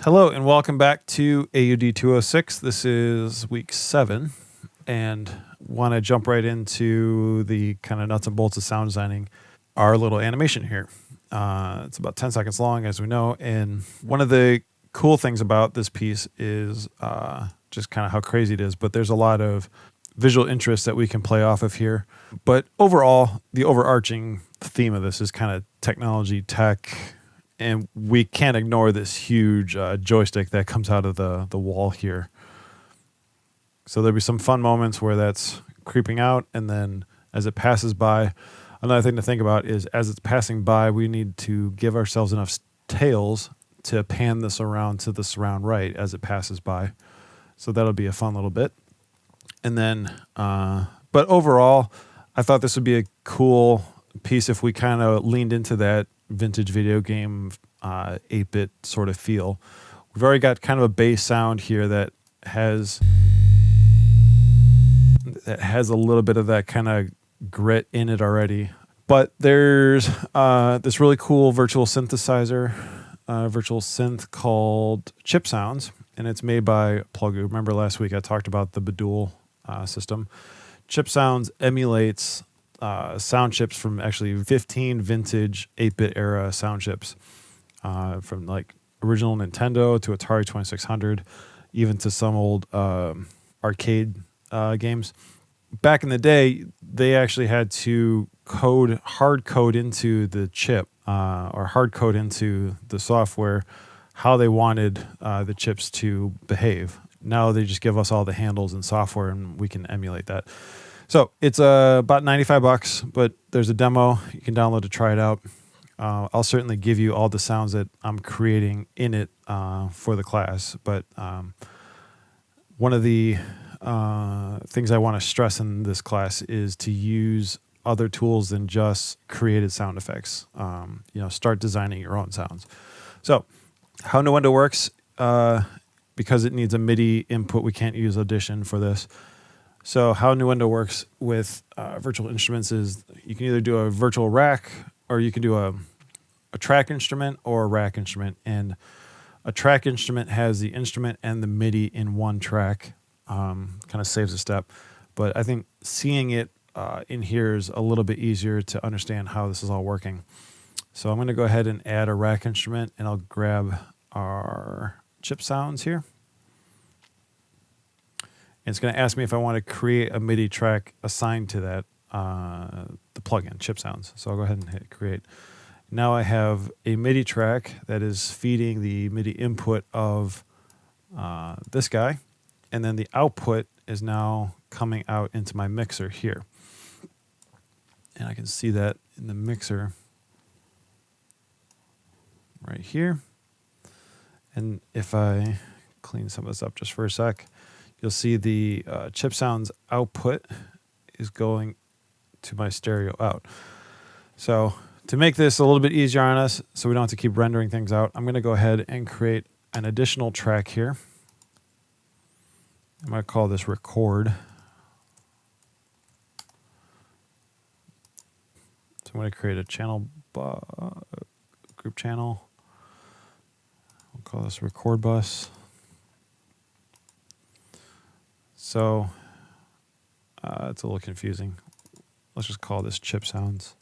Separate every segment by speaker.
Speaker 1: Hello and welcome back to aud206. This is week 7 and want to jump right into the kind of nuts and bolts of sound designing our little animation here. It's about 10 seconds long, as we know, and one of the cool things about this piece is just kind of how crazy it is, but there's a lot of visual interest that we can play off of here. But overall, the overarching theme of this is kind of technology, tech, and we can't ignore this huge joystick that comes out of the wall here. So there'll be some fun moments where that's creeping out, and then as it passes by, another thing to think about is as it's passing by, we need to give ourselves enough tails to pan this around to the surround right as it passes by. So that'll be a fun little bit. And then, but overall, I thought this would be a cool piece if we kind of leaned into that vintage video game 8-bit sort of feel. We've already got kind of a bass sound here that has a little bit of that kind of grit in it already. But there's this really cool virtual synthesizer, virtual synth called Chip Sounds, and it's made by Plugoo. Remember last week I talked about the Badul system. Chip Sounds emulates sound chips from actually 15 vintage 8-bit era sound chips, from like original Nintendo to Atari 2600, even to some old arcade games. Back in the day, they actually had to hard code into the chip or hard code into the software how they wanted the chips to behave. Now they just give us all the handles and software and we can emulate that. So it's about $95, but there's a demo. You can download to try it out. I'll certainly give you all the sounds that I'm creating in it for the class. But one of the things I want to stress in this class is to use other tools than just created sound effects. Start designing your own sounds. So how Nuendo works, because it needs a MIDI input, we can't use Audition for this. So how Nuendo works with virtual instruments is you can either do a virtual rack or you can do a track instrument or a rack instrument. And a track instrument has the instrument and the MIDI in one track, kind of saves a step. But I think seeing it in here is a little bit easier to understand how this is all working. So I'm going to go ahead and add a rack instrument, and I'll grab our Chip Sounds here. It's going to ask me if I want to create a MIDI track assigned to that, the plugin, Chip Sounds. So I'll go ahead and hit create. Now I have a MIDI track that is feeding the MIDI input of this guy. And then the output is now coming out into my mixer here. And I can see that in the mixer right here. And if I clean some of this up just for a sec, you'll see the Chip Sounds output is going to my stereo out. So to make this a little bit easier on us, so we don't have to keep rendering things out, I'm going to go ahead and create an additional track here. I'm going to call this record. So I'm going to create a channel, group channel. We'll call this record bus. So it's a little confusing. Let's just call this Chip Sounds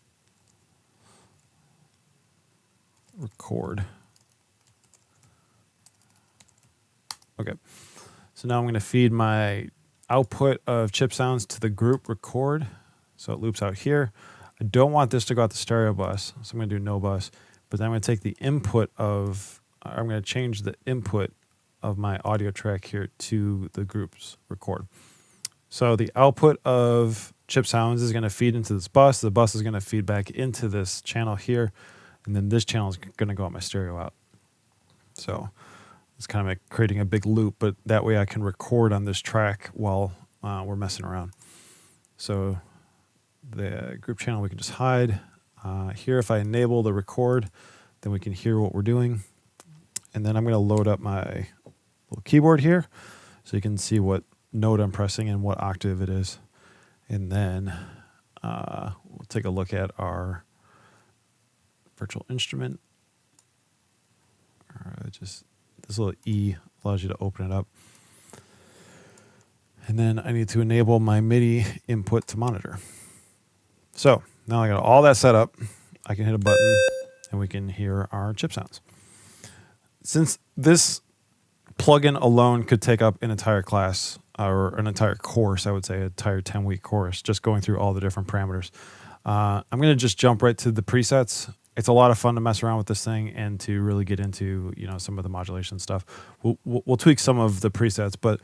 Speaker 1: record. Okay. So now I'm going to feed my output of Chip Sounds to the group record. So it loops out here. I don't want this to go out the stereo bus, so I'm going to do no bus. But then I'm going to take the input of, I'm going to change the input of my audio track here to the group's record. So the output of Chip Sounds is going to feed into this bus. The bus is going to feed back into this channel here. And then this channel is going to go out my stereo out. So it's kind of like creating a big loop, but that way I can record on this track while we're messing around. So the group channel we can just hide. Here, if I enable the record, then we can hear what we're doing. And then I'm going to load up my little keyboard here so you can see what note I'm pressing and what octave it is. And then we'll take a look at our virtual instrument. Just this little E allows you to open it up. And then I need to enable my MIDI input to monitor. So now I got all that set up. I can hit a button and we can hear our chip sounds. Since this plugin alone could take up an entire class, or an entire course, I would say, an entire 10-week course, just going through all the different parameters. I'm going to just jump right to the presets. It's a lot of fun to mess around with this thing and to really get into, you know, some of the modulation stuff. We'll tweak some of the presets, but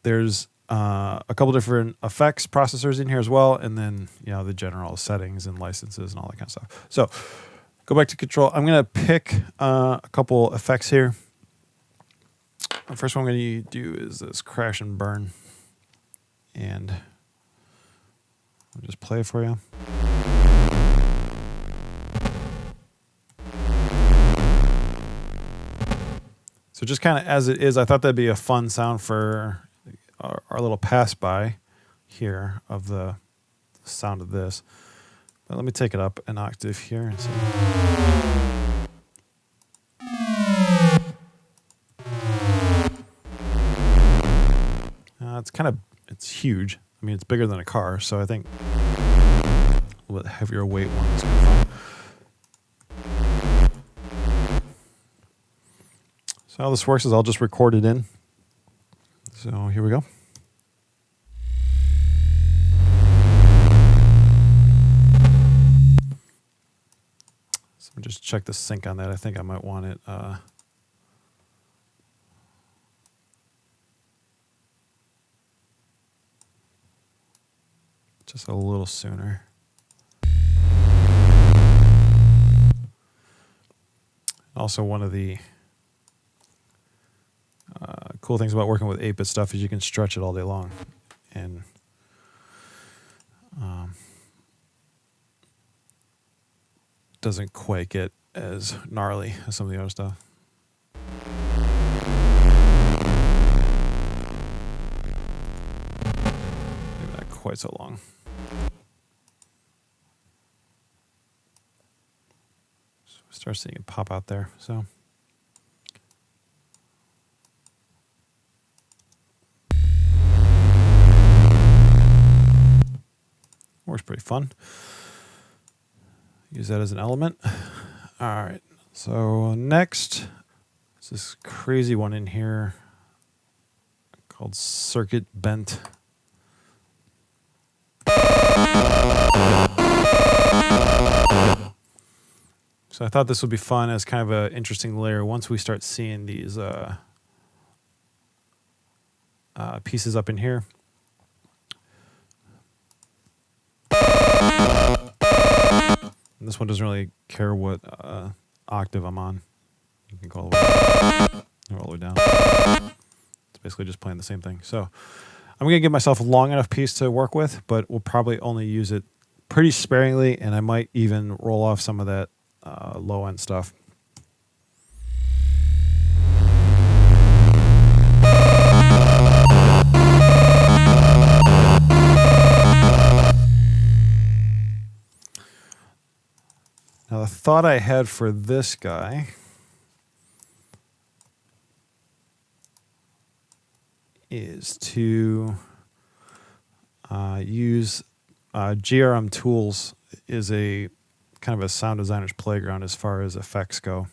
Speaker 1: there's a couple different effects processors in here as well, and then, you know, the general settings and licenses and all that kind of stuff. So go back to control. I'm going to pick a couple effects here. The first one I'm going to do is this crash and burn, and I'll just play it for you. So just kind of as it is, I thought that'd be a fun sound for our little pass by here of the sound of this. But let me take it up an octave here and see. It's huge. I mean, it's bigger than a car, so I think a little bit heavier weight one is kind of fun. So how this works is I'll just record it in. So here we go. So let me just check the sync on that. I think I might want it just a little sooner. Also, one of the cool things about working with 8-bit stuff is you can stretch it all day long, and doesn't quite get as gnarly as some of the other stuff. Maybe not quite so long. So start seeing it pop out there. So. Works pretty fun. Use that as an element. All right. So next is this crazy one in here called Circuit Bent. So I thought this would be fun as kind of an interesting layer once we start seeing these pieces up in here. And this one doesn't really care what octave I'm on. You can go all the way down. It's basically just playing the same thing. So I'm going to give myself a long enough piece to work with, but we'll probably only use it pretty sparingly, and I might even roll off some of that low-end stuff. Now, the thought I had for this guy is to use GRM Tools is a kind of a sound designer's playground as far as effects go.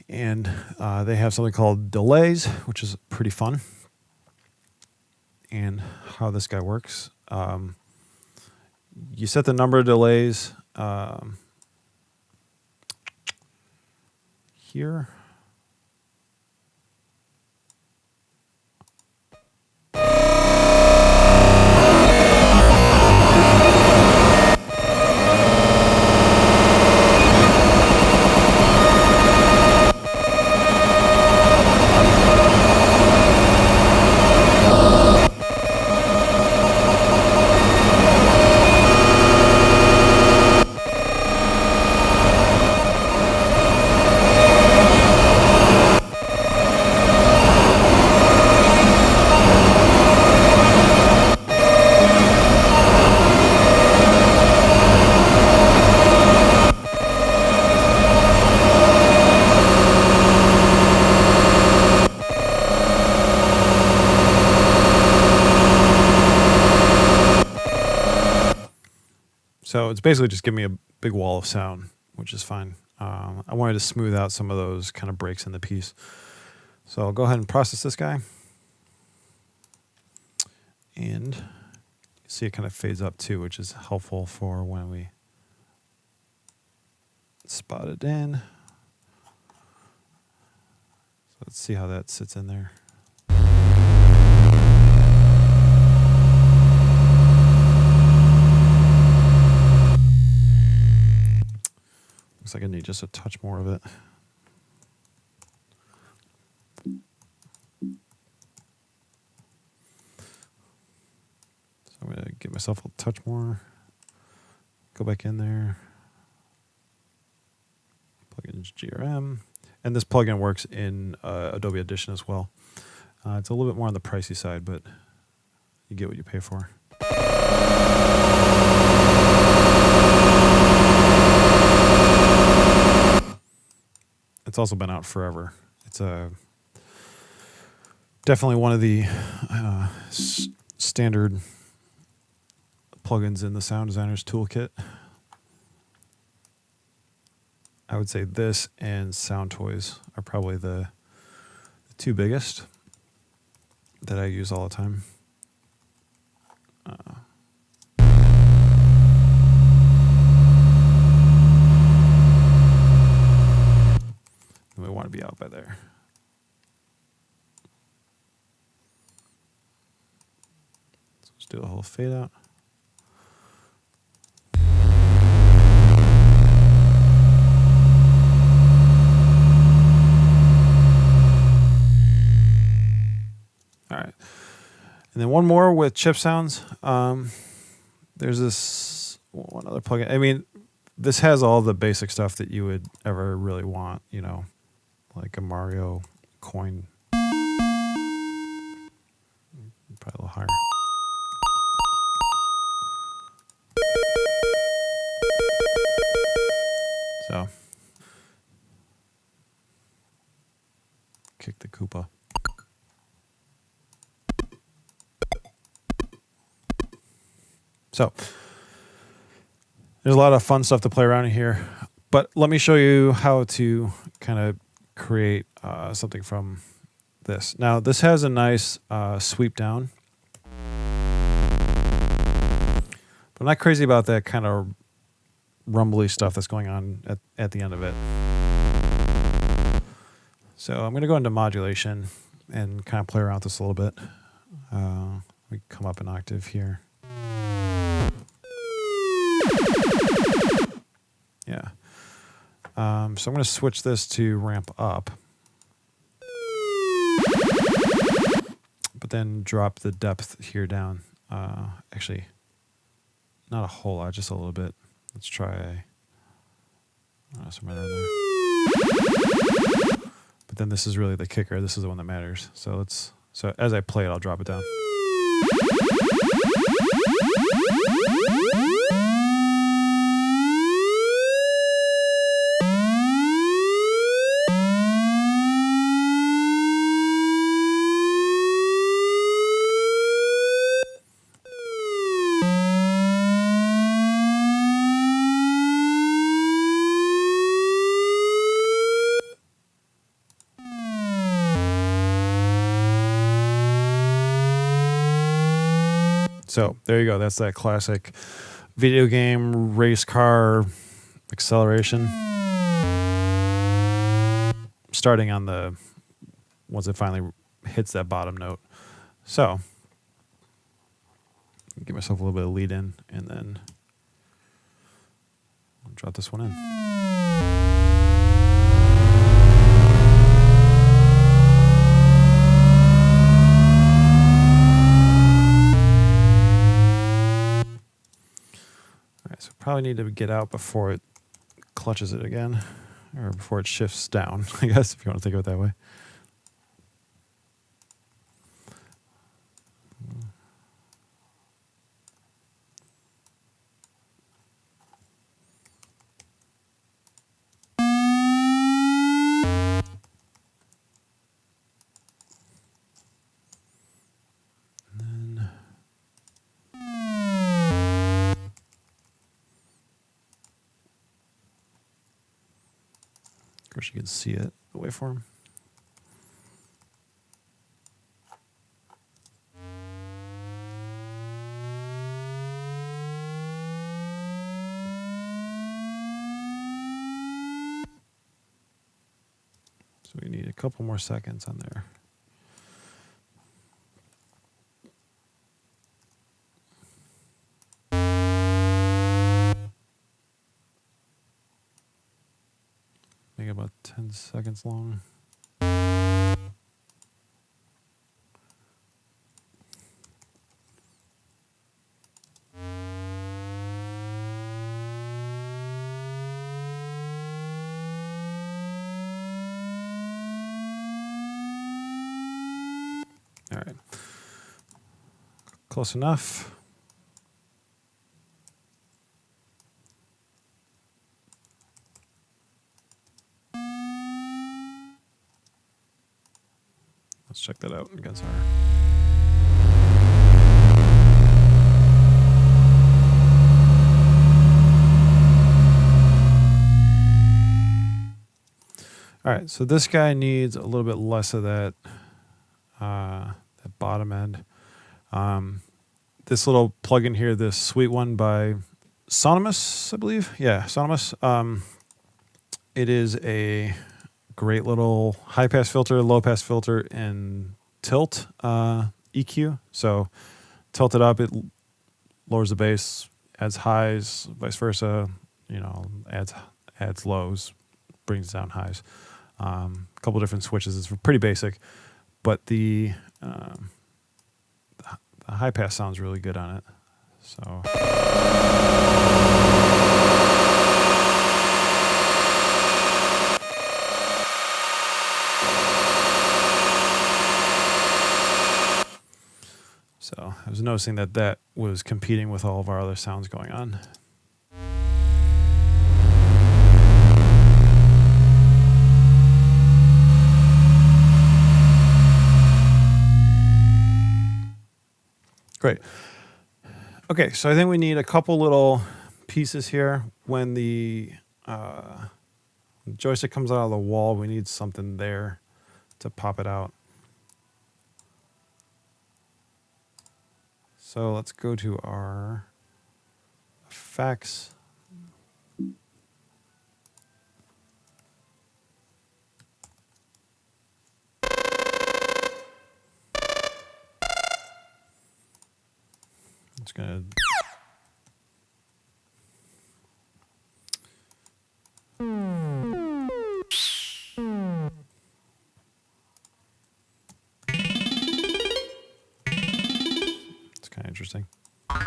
Speaker 1: And they have something called delays, which is pretty fun. And how this guy works. You set the number of delays here. So it's basically just giving me a big wall of sound, which is fine. I wanted to smooth out some of those kind of breaks in the piece. So I'll go ahead and process this guy. And see it kind of fades up too, which is helpful for when we spot it in. So let's see how that sits in there. Looks like I need just a touch more of it. So I'm going to give myself a touch more. Go back in there. Plug in GRM. And this plugin works in Adobe Audition as well. It's a little bit more on the pricey side, but you get what you pay for. It's also been out forever. It's definitely one of the standard plugins in the Sound Designer's Toolkit. I would say this and Sound Toys are probably the two biggest that I use all the time. We want to be out by there. So let's do a whole fade out. All right. And then one more with chip sounds. There's this one other plugin. I mean, this has all the basic stuff that you would ever really want, you know, like a Mario coin. Probably a little higher. So, kick the Koopa. So, there's a lot of fun stuff to play around in here, but let me show you how to kind of create something from this. Now, this has a nice sweep down, but I'm not crazy about that kind of rumbly stuff that's going on at the end of it. So I'm going to go into modulation and kind of play around with this a little bit. We come up an octave here. Yeah. So I'm going to switch this to ramp up, but then drop the depth here down. Actually, not a whole lot, just a little bit. Let's try somewhere in there. But then this is really the kicker. This is the one that matters. So as I play it, I'll drop it down. So there you go. That's that classic video game race car acceleration. Starting on once it finally hits that bottom note. So give myself a little bit of lead in and then I'll drop this one in. So probably need to get out before it clutches it again, or before it shifts down, I guess, if you want to think of it that way. wish you could see it, the waveform. So we need a couple more seconds on there. Make it about 10 seconds long. All right, close enough. Let's check that out against our. All right, so this guy needs a little bit less of that, that bottom end. This little plugin here, this sweet one by Sonomus, I believe. Yeah, Sonomus. It is a great little high pass filter, low pass filter, and tilt EQ. So tilt it up, it lowers the bass, adds highs, vice versa. You know, adds lows, brings down highs. A couple different switches. It's pretty basic, but the high pass sounds really good on it. So. So I was noticing that that was competing with all of our other sounds going on. Great. Okay, so I think we need a couple little pieces here. When the joystick comes out of the wall, we need something there to pop it out. So let's go to our effects. It's gonna. It's kind of interesting. It's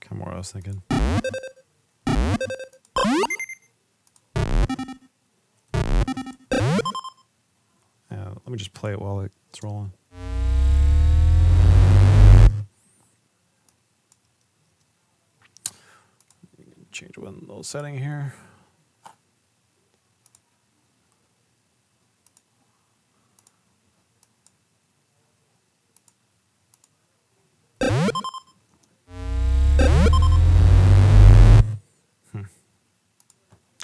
Speaker 1: kind of what I was thinking. Let me just play it while it's rolling. Change one little setting here.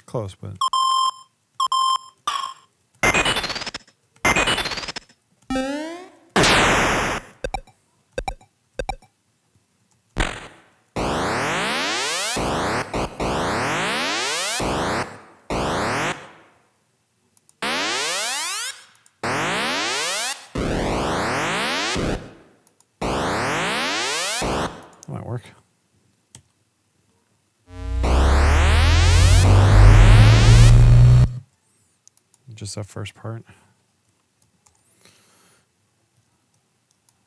Speaker 1: Close, but. That might work. Just that first part.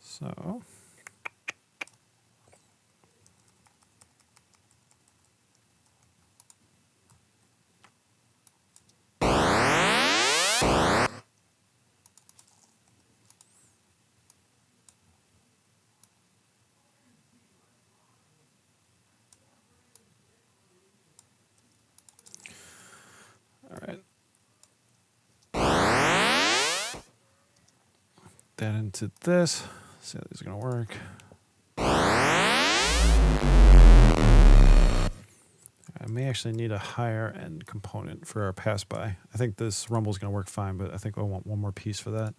Speaker 1: So. All right. that into this. See how these are going to work. I may actually need a higher end component for our pass by. I think this rumble is going to work fine, but I think I want one more piece for that.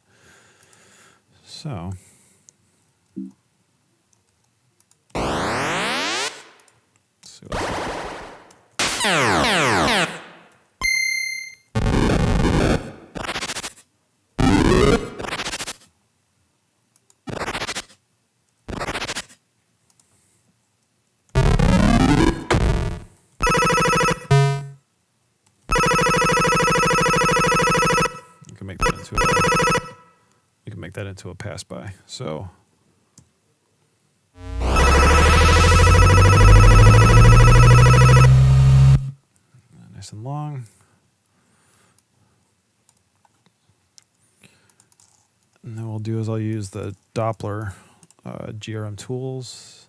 Speaker 1: So let's see make that into a pass by. So nice and long. And then what we'll do is I'll use the Doppler GRM tools.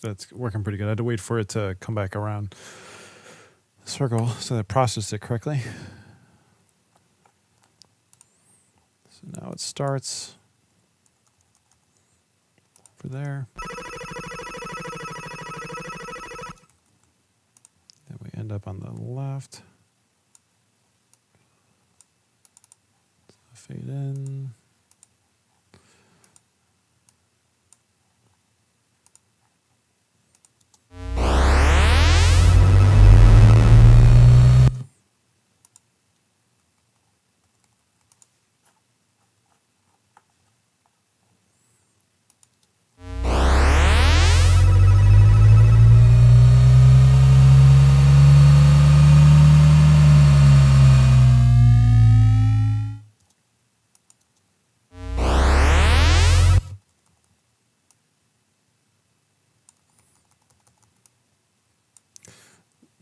Speaker 1: that's working pretty good. I had to wait for it to come back around the circle so that I processed it correctly. So now it starts for there. Then we end up on the left. Fade in.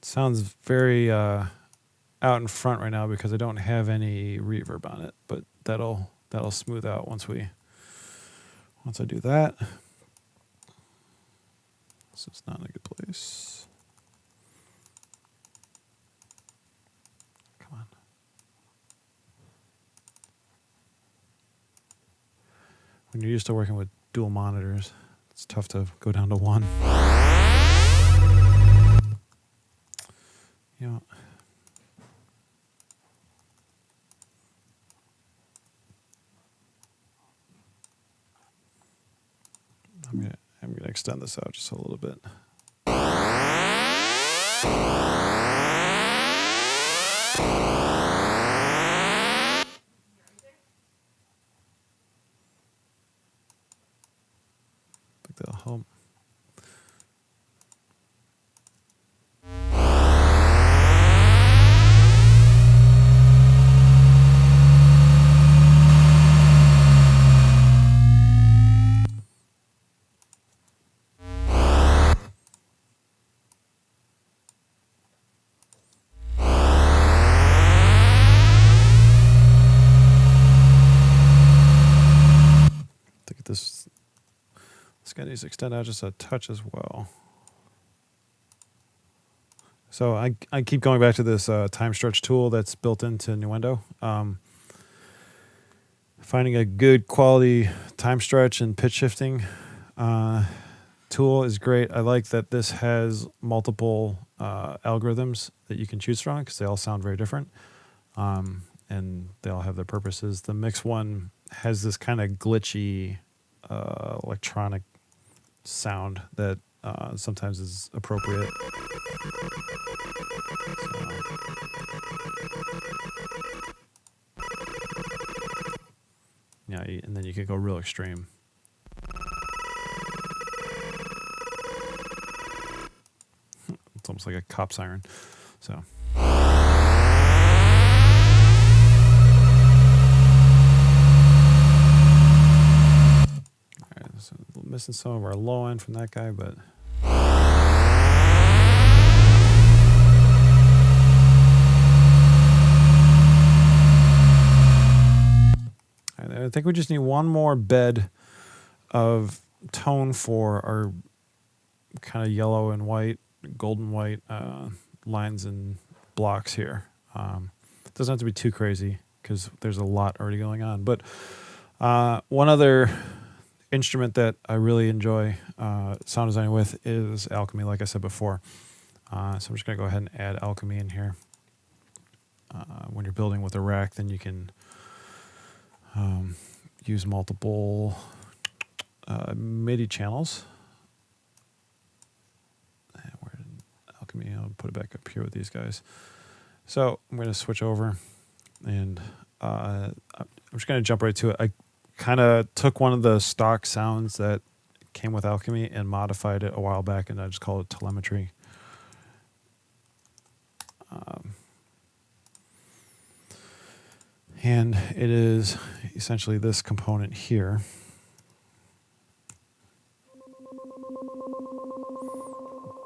Speaker 1: Sounds very out in front right now because I don't have any reverb on it, but that'll smooth out once I do that. So it's not in a good place. when you're used to working with dual monitors, it's tough to go down to one. You know, I'm gonna extend this out just a little bit. I think that'll help. This guy needs to extend out just a touch as well. So I keep going back to this time stretch tool that's built into Nuendo. Finding a good quality time stretch and pitch shifting tool is great. I like that this has multiple algorithms that you can choose from because they all sound very different. And they all have their purposes. The mix one has this kind of glitchy electronic sound that sometimes is appropriate. Yeah, and then you can go real extreme. It's almost like a cop siren. So. So missing some of our low end from that guy, but I think we just need one more bed of tone for our kind of yellow and white, golden white lines and blocks here. It doesn't have to be too crazy because there's a lot already going on. But one other instrument that I really enjoy sound designing with is Alchemy, like I said before. So I'm just going to go ahead and add Alchemy in here. When you're building with a rack, then you can use multiple MIDI channels. And where did Alchemy? I'll put it back up here with these guys. So I'm going to switch over, and I'm just going to jump right to it. I kind of took one of the stock sounds that came with Alchemy and modified it a while back, and I just called it telemetry. And it is essentially this component here.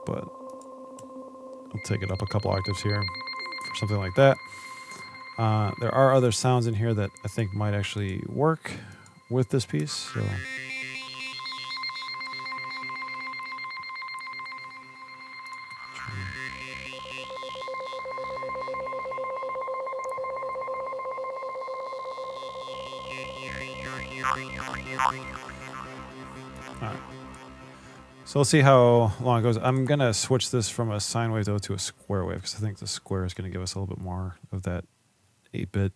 Speaker 1: But I'll take it up a couple octaves here for something like that. There are other sounds in here that I think might actually work with this piece. So. All right. So let's see how long it goes. I'm going to switch this from a sine wave though to a square wave because I think the square is going to give us a little bit more of that 8-bit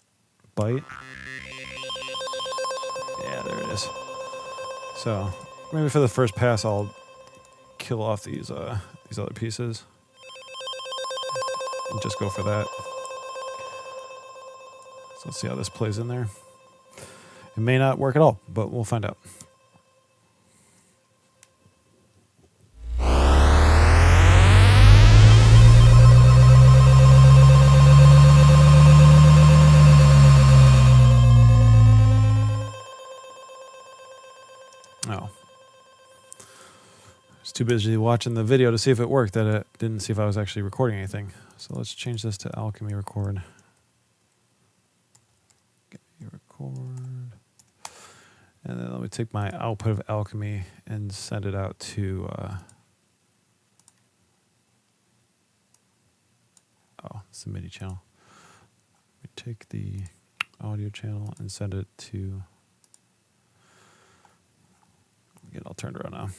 Speaker 1: bite. Yeah, there it is. So maybe for the first pass, I'll kill off these other pieces and just go for that. So let's see how this plays in there. It may not work at all, but we'll find out. Oh. I was too busy watching the video to see if it worked that it didn't see if I was actually recording anything. So let's change this to Alchemy record. Record. And then let me take my output of Alchemy and send it out to it's the MIDI channel. Let me take the audio channel and send it to turned around now.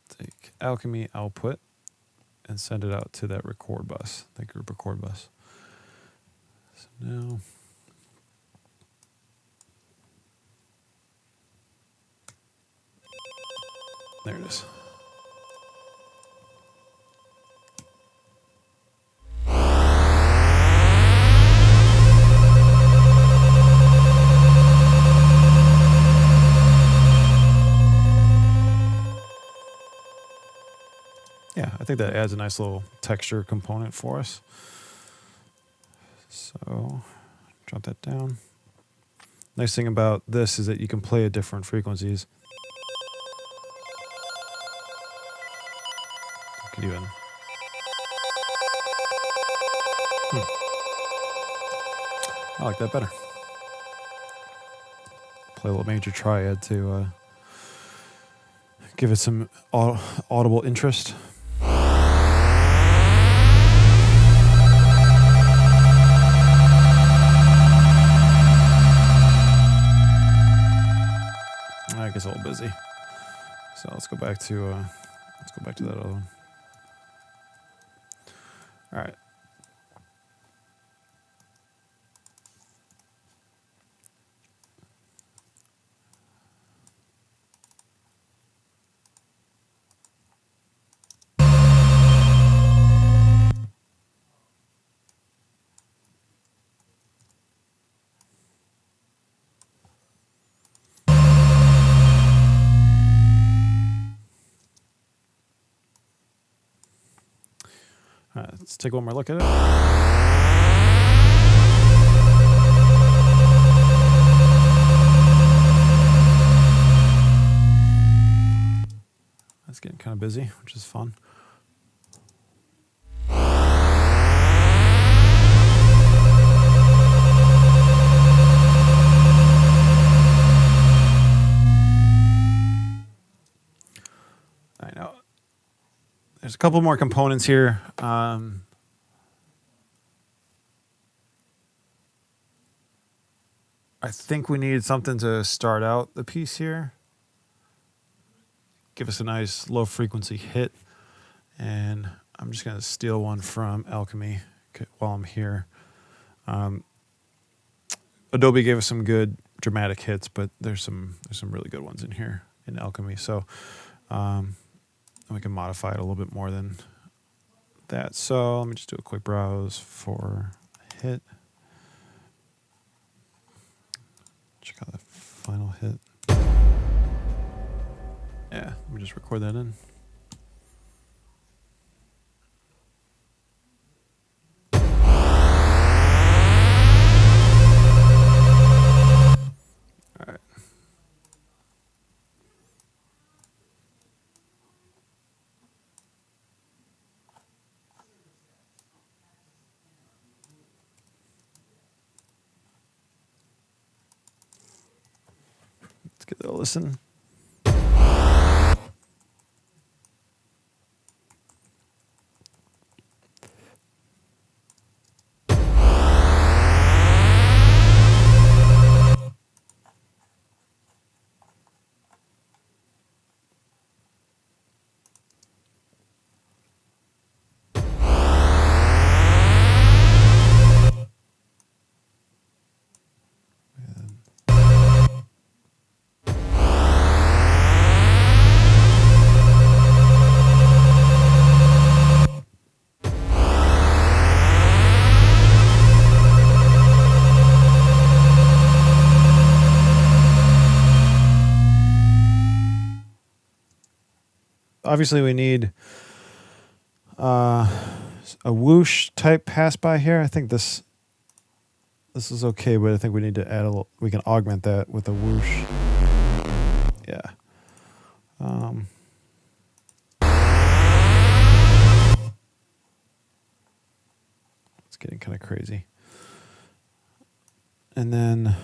Speaker 1: Take Alchemy output and send it out to that record bus, that group record bus. So now, there it is. Yeah, I think that adds a nice little texture component for us. So drop that down. Nice thing about this is that you can play at different frequencies. You could even I like that better. Play a little major triad to give it some audible interest. I guess a little busy, so let's go back to that other one. All right. All right, let's take one more look at it. That's getting kind of busy, which is fun. I know. There's a couple more components here. I think we need something to start out the piece here. Give us a nice low frequency hit. And I'm just going to steal one from Alchemy while I'm here. Adobe gave us some good dramatic hits, but there's some really good ones in here in Alchemy. So we can modify it a little bit more than that. So let me just do a quick browse for a hit. Check out the final hit. Yeah, let me just record that in. All right. Let's get a listen. Obviously, we need a whoosh type pass by here. I think this is okay, but I think we need to add a little. We can augment that with a whoosh. Yeah. It's getting kind of crazy. And then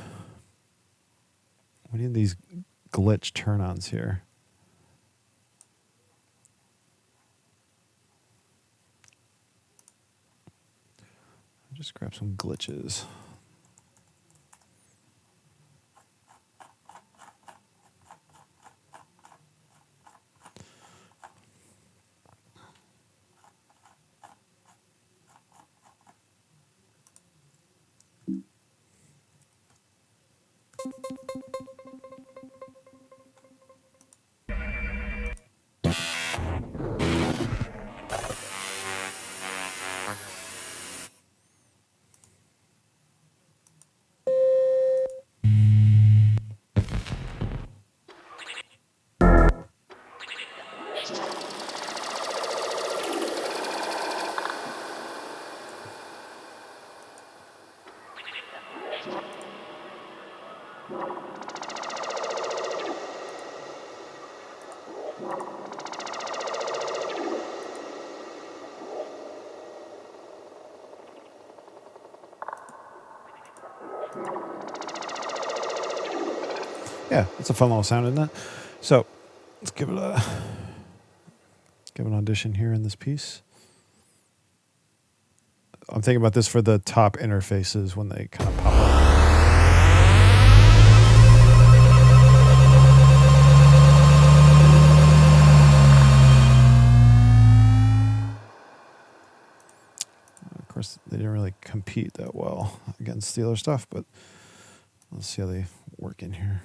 Speaker 1: we need these glitch turn-ons here. Just grab some glitches. Yeah, it's a fun little sound, isn't it? So let's give it an audition here in this piece. I'm thinking about this for the top interfaces when they kind of pop up. Of course, they didn't really compete that well against the other stuff, but let's see how they work in here.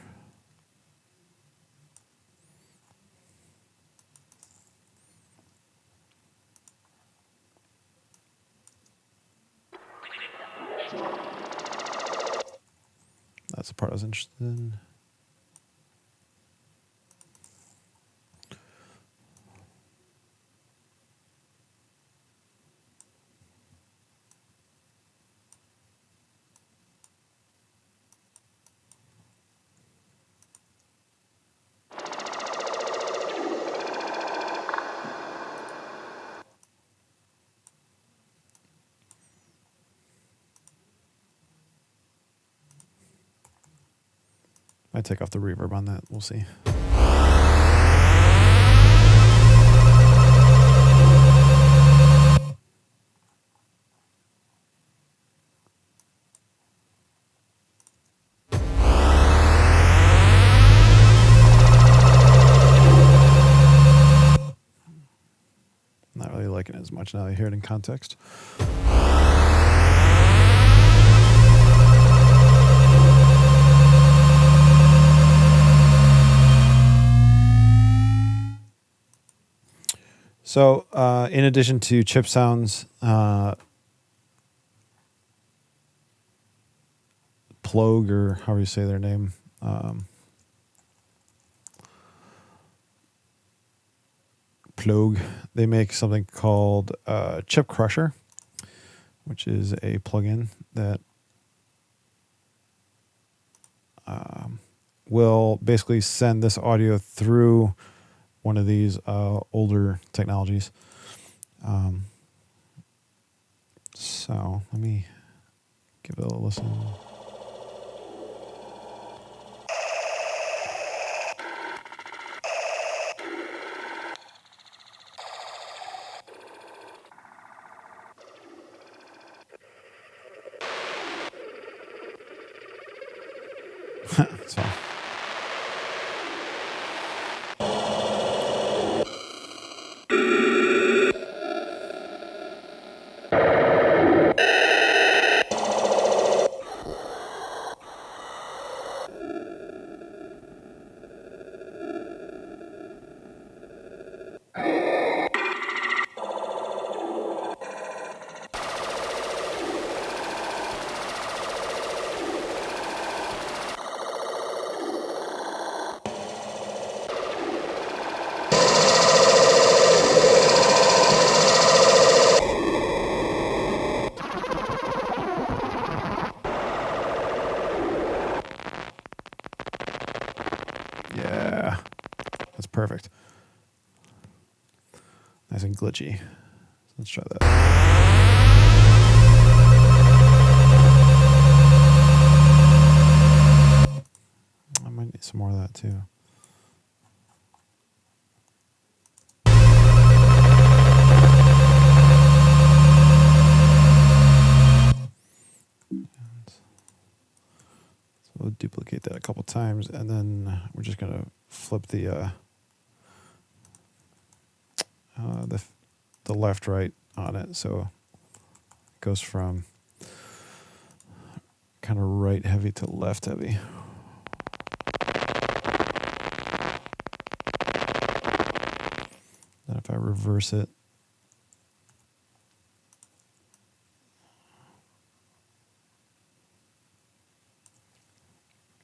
Speaker 1: That's the part I was interested in. Might take off the reverb on that. We'll see. Not really liking it as much now that I hear it in context. So, in addition to chip sounds, Plogue, or however you say their name, Plogue, they make something called Chip Crusher, which is a plugin that will basically send this audio through one of these older technologies. So let me give it a listen. It's fine. Yeah, that's perfect. Nice and glitchy. Let's try that. I might need some more of that too. So we'll duplicate that a couple times, and then we're just gonna flip the left right on it, so it goes from kind of right heavy to left heavy. I reverse it,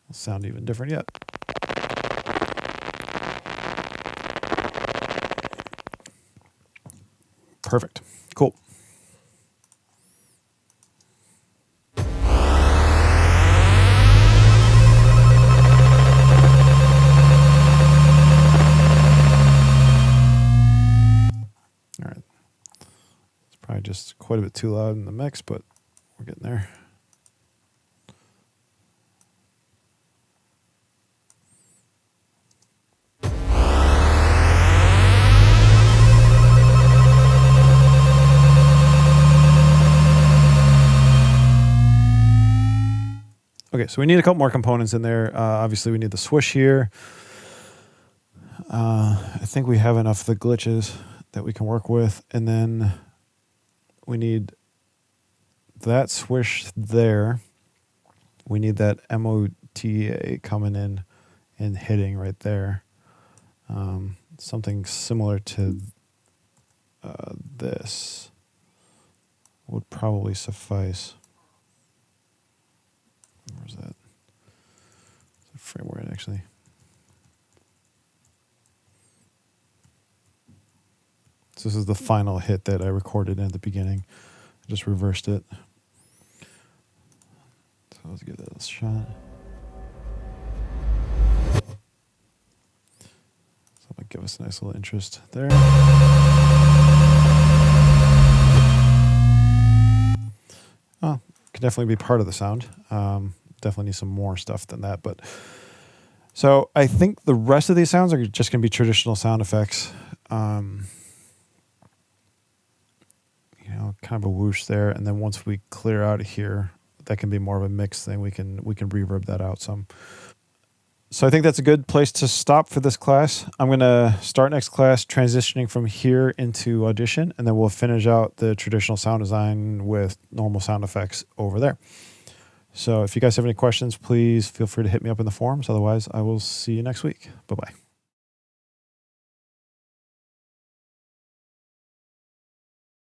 Speaker 1: it'll sound even different yet. Perfect. Cool. Probably just quite a bit too loud in the mix, but we're getting there. Okay, so we need a couple more components in there. Obviously, we need the swoosh here. I think we have enough of the glitches that we can work with, and then we need that swoosh there. We need that moote coming in and hitting right there. Something similar to this would probably suffice. Where's that? The framework actually. So this is the final hit that I recorded at the beginning. I just reversed it. So let's give that a shot. So that might give us a nice little interest there. Oh, could definitely be part of the sound. Definitely need some more stuff than that. But so I think the rest of these sounds are just going to be traditional sound effects. Kind of a whoosh there, and then once we clear out of here, that can be more of a mix thing. We can reverb that out some. So I think that's a good place to stop for this class. I'm going to start next class transitioning from here into Audition, and then we'll finish out the traditional sound design with normal sound effects over there. So if you guys have any questions, please feel free to hit me up in the forums. Otherwise, I will see you next week. Bye-bye.